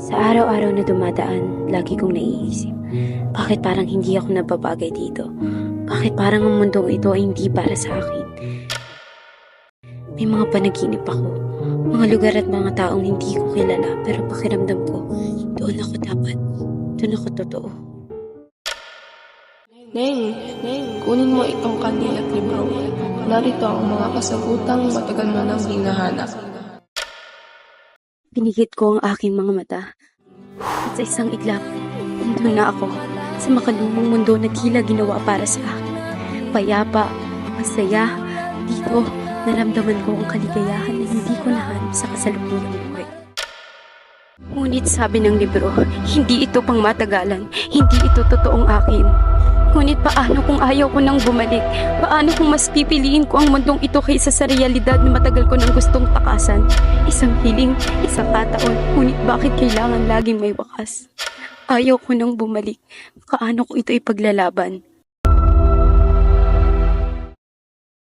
Sa araw-araw na dumadaan, lagi kong naiisip, bakit parang hindi ako nababagay dito? Bakit parang ang mundong ito ay hindi para sa akin? May mga panaginip ako, mga lugar at mga taong hindi ko kilala, pero pakiramdam ko, doon ako dapat, doon ako totoo. Neng, kunin mo itong kandil at libro. Narito ang mga kasagutang matagal mo nang hinahanap. Pinigit ko ang aking mga mata. At sa isang iglap, nandun na ako sa makalumang mundo na tila ginawa para sa akin. Payapa, masaya, dito naramdaman ko ang kaligayahan na hindi ko nahanap sa kasalukuyang buhay. Ngunit sabi ng libro, hindi ito pang matagalan, hindi ito totoong akin. Ngunit paano kung ayaw ko nang bumalik? Paano kung mas pipiliin ko ang mundong ito kaysa sa realidad na matagal ko nang gustong takasan? Isang hiling, isang kataon, ngunit bakit kailangan laging may wakas? Ayaw ko nang bumalik. Paano ko ito ipaglalaban?